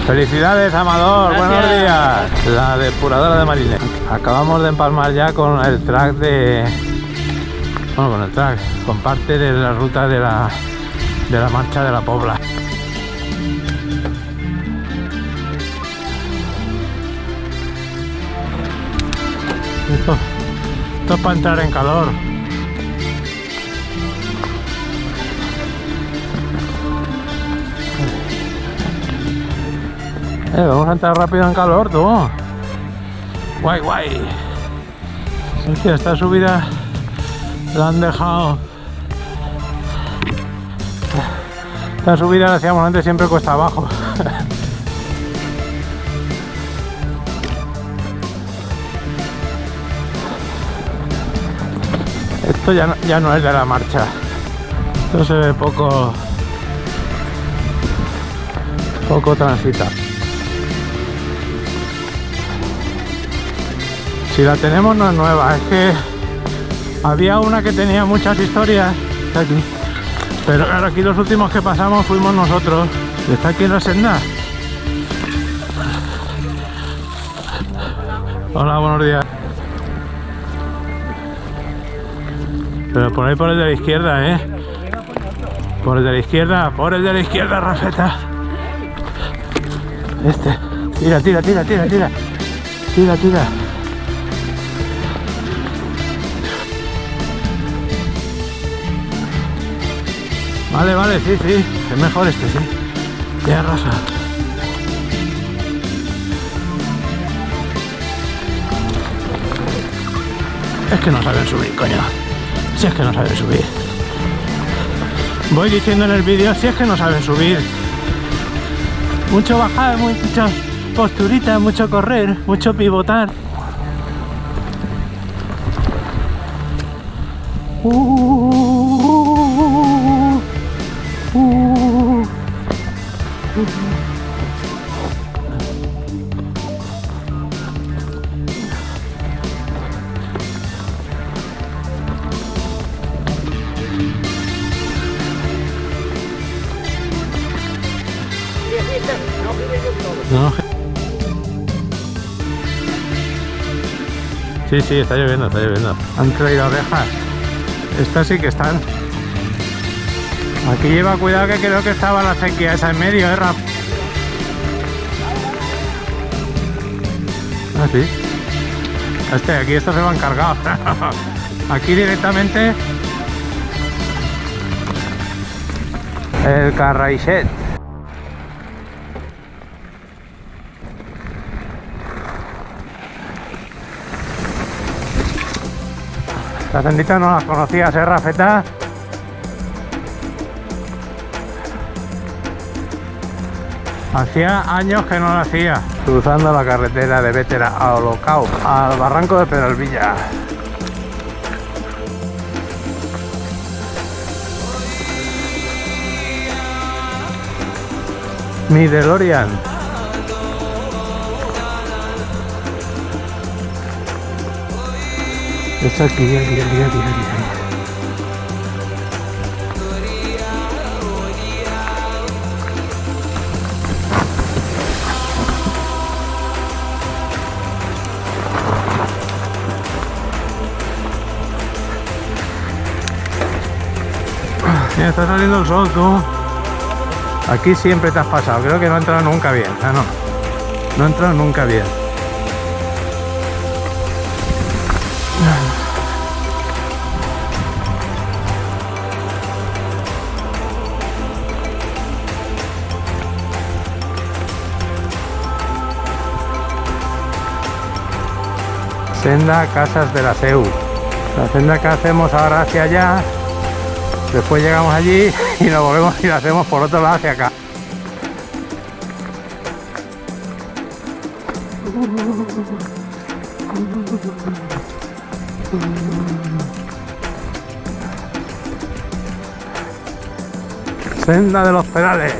Felicidades, Amador. Gracias. Buenos días. La depuradora de Marines. Acabamos de empalmar ya con el track de... Bueno, con el track. Con parte de la ruta de la marcha de la Pobla. Esto es para entrar en calor. Vamos a entrar rápido en calor, tú. Guay, guay. Hostia, esta subida la han dejado. Esta subida la hacíamos antes siempre cuesta abajo. Esto ya no es de la marcha. Esto se ve poco transita. Si la tenemos no es nueva, es que había una que tenía muchas historias aquí, pero claro, aquí los últimos que pasamos fuimos nosotros. ¿Está aquí en la senda? Hola, buenos días. Pero por ahí, por el de la izquierda, por el de la izquierda, Rafeta. Tira. Vale, sí, es mejor sí. Ya raza. Es que no saben subir, coño. Si es que no saben subir. Voy diciendo en el vídeo, si es que no saben subir. Mucho bajar, mucho posturita, mucho correr, mucho pivotar. No. Sí, está lloviendo. Han traído orejas. Estas sí que están. Aquí lleva cuidado, que creo que estaba la sequía esa en medio, Raf. Ah, sí. Aquí estos se van cargados. Aquí directamente el Carraixet. Las senditas no las conocías, Rafeta. Hacía años que no lo hacía. Cruzando la carretera de Bétera a Olocau, al barranco de Pedralbilla. Mi DeLorean. Esto aquí. Mira, está saliendo el sol, tú. Aquí siempre te has pasado. Creo que no he entrado nunca bien. No he entrado nunca bien. Senda Casas de la Seu. La senda que hacemos ahora hacia allá. Después llegamos allí y nos volvemos y la hacemos por otro lado hacia acá. Senda de los Perales.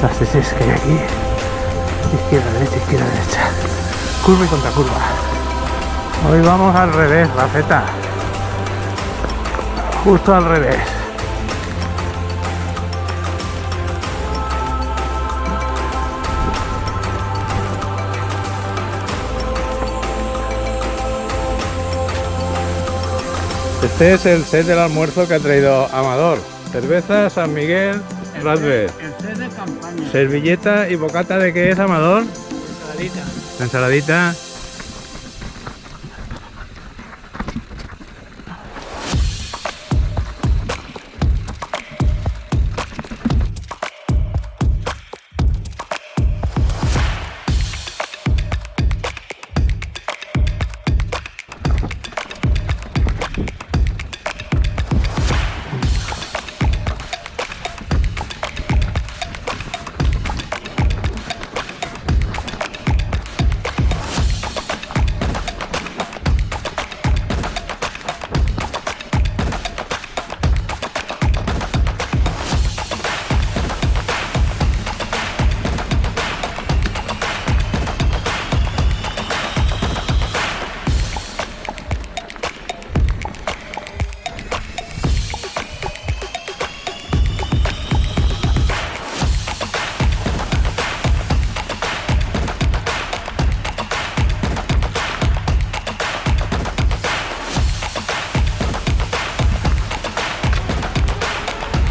Ostras, sí, es que hay aquí izquierda, derecha, curva y contracurva. Hoy vamos al revés, Rafeta, justo al revés. Este es el set del almuerzo que ha traído Amador. Cerveza, San Miguel, Radler. El set de campaña. Servilleta y bocata de qué es, Amador. Ensaladita. Ensaladita.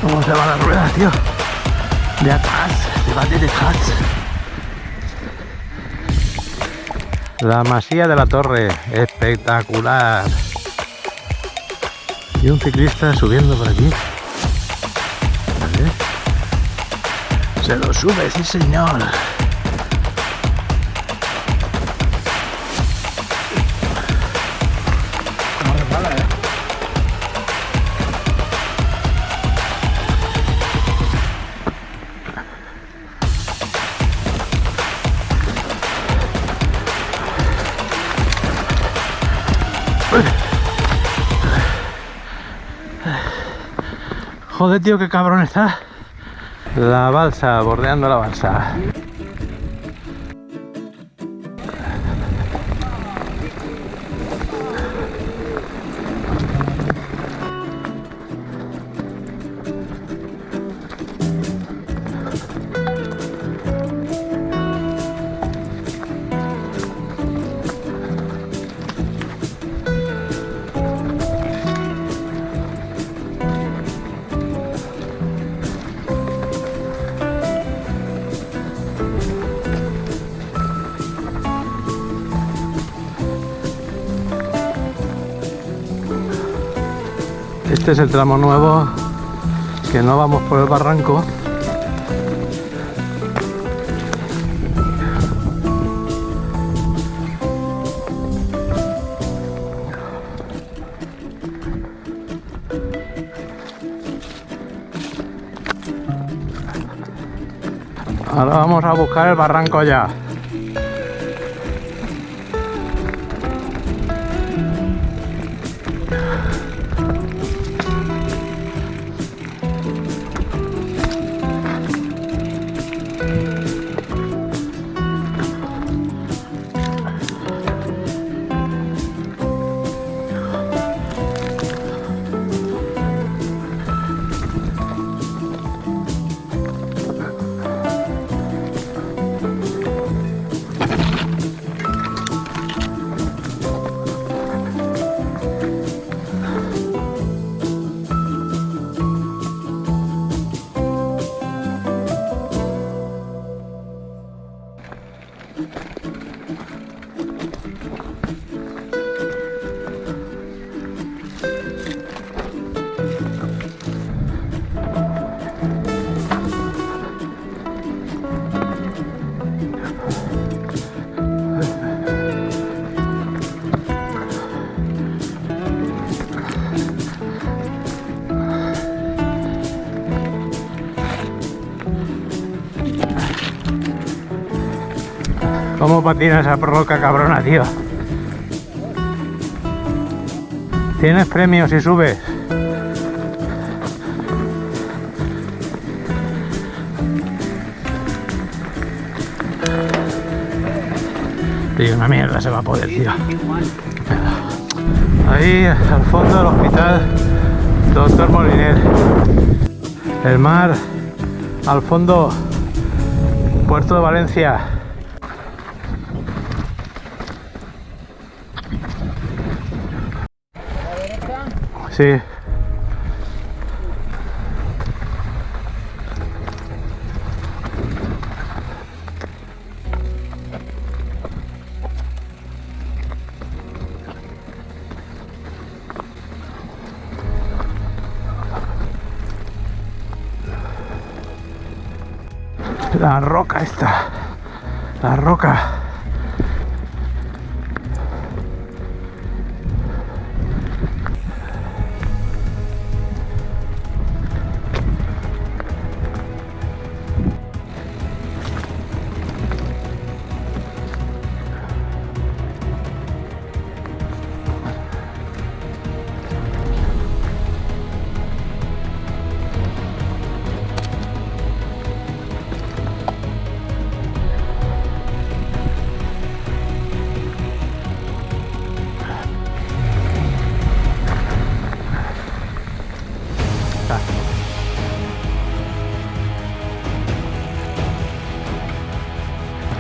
¿Cómo se va la rueda, tío? De atrás, se va de detrás. La masía de la torre, espectacular. Y un ciclista subiendo por aquí. ¿Vale? Se lo sube, sí señor. Como resbala, ¿eh? Joder, tío, qué cabrón está. La balsa, bordeando la balsa. Este es el tramo nuevo, que no vamos por el barranco. Ahora vamos a buscar el barranco ya. ¿Cómo patina esa roca cabrona, tío? Tienes premios si subes. Y una mierda se va a poder, tío. Qué pedo. Ahí al fondo el hospital Doctor Moliner. El mar al fondo, Puerto de Valencia. Sí. La roca esta, la roca.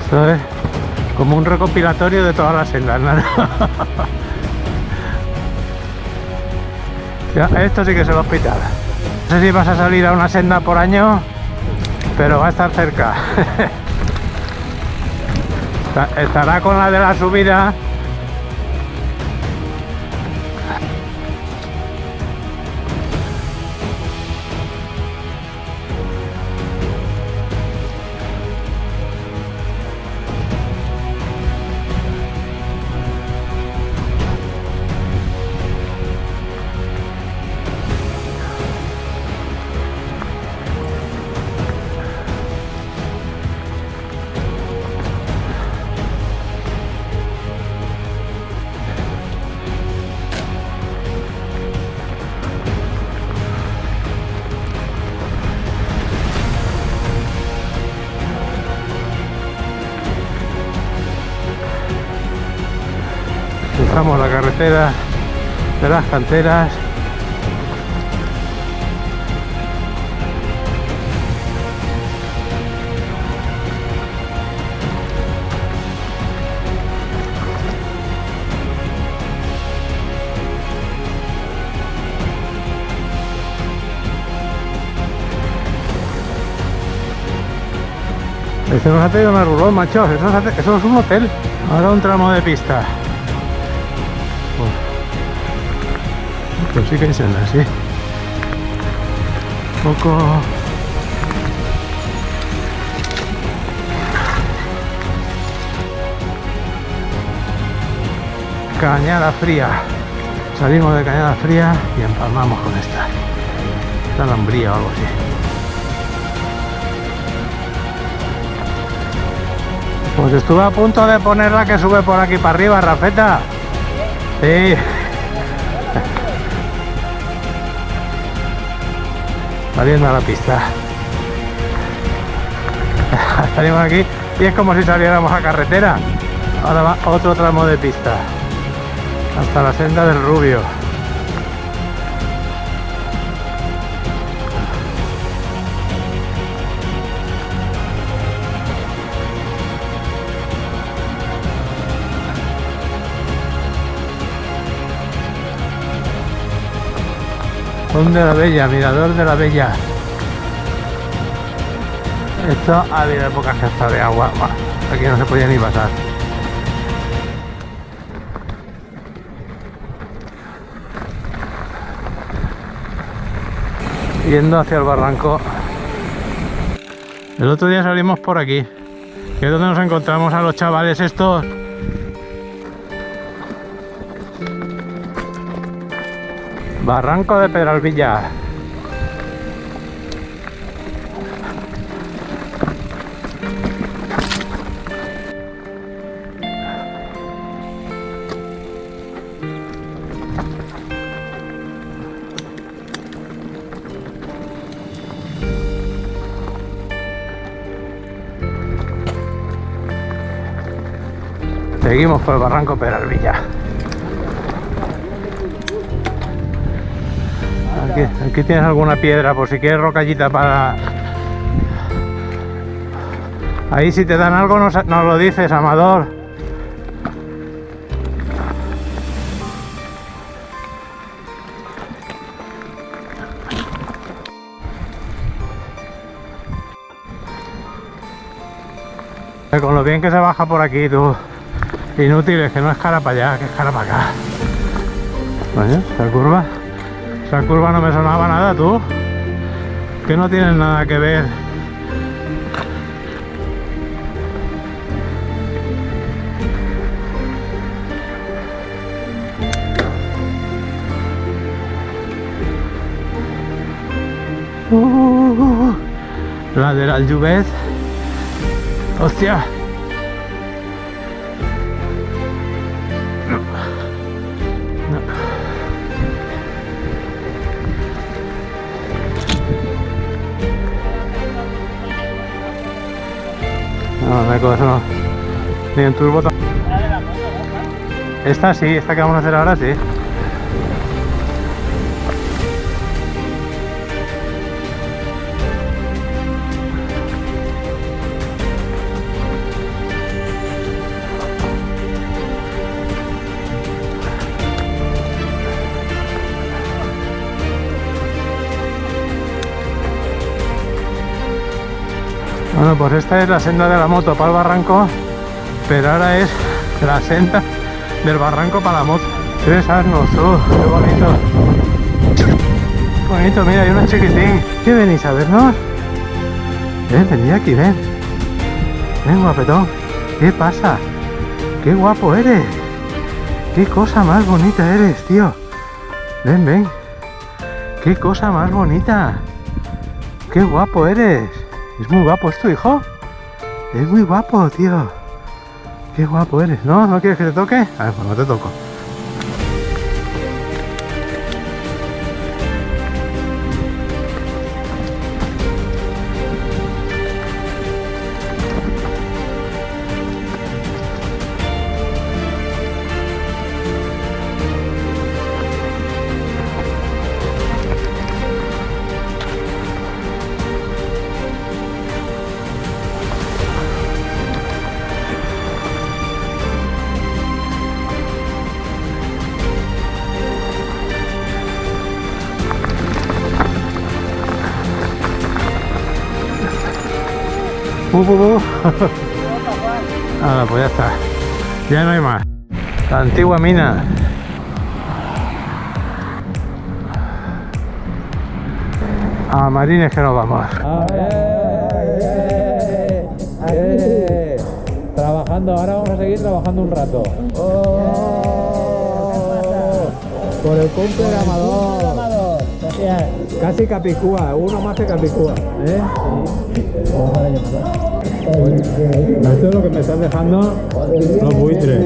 Esto es como un recopilatorio de todas las sendas, ¿no? Ya, esto sí que es el hospital. No sé si vas a salir a una senda por año, pero va a estar cerca. Estará con la de la subida. Cruzamos la carretera de las canteras. Este nos ha traído una rulón, macho. Eso es un hotel. Ahora un tramo de pista. Pues sí que hay sendas, sí. Un poco... Cañada Fría. Salimos de Cañada Fría y empalmamos con esta. Esta Alhambría o algo así. Pues estuve a punto de poner la que sube por aquí para arriba, Rafeta. Sí. Saliendo a la pista. Salimos aquí y es como si saliéramos a carretera. Ahora va otro tramo de pista hasta la senda del Rubio. Fondo de la Bella, mirador de la Bella. Esto ha habido épocas que está de agua. Aquí no se podía ni pasar. Yendo hacia el barranco. El otro día salimos por aquí, que es donde nos encontramos a los chavales estos. Barranco de Pedralbilla. Seguimos por el barranco Peralvilla. Aquí tienes alguna piedra por si quieres rocallita para... Ahí si te dan algo nos lo dices, Amador. Con lo bien que se baja por aquí, tú. Inútil, es que no es cara para allá, que es cara para acá. Oye, esa curva no me sonaba nada, tú. Que no tienen nada que ver. La del Aljubez. Hostia. No, no hay cosa, no. Ni en turbo. Esta sí, esta que vamos a hacer ahora sí. Bueno, pues esta es la senda de la moto para el barranco, pero ahora es la senda del barranco para la moto. 3 asnos, qué bonito. Bonito, mira, hay uno chiquitín. ¿Qué venís a vernos? Venid aquí, ven. Ven, guapetón. ¿Qué pasa? Qué guapo eres. Qué cosa más bonita eres, tío. Ven, ven. Qué cosa más bonita. Qué guapo eres. Es muy guapo, ¿es tu hijo? Es muy guapo, tío. Qué guapo eres. ¿No? ¿No quieres que te toque? A ver, pues no te toco. Ahora pues ya está, ya no hay más. La antigua mina. A Marines que nos vamos. Trabajando, ahora vamos a seguir trabajando un rato. Por el cumple de Amador. Casi Capicúa, uno más que Capicúa. Esto es lo que me están dejando los buitres.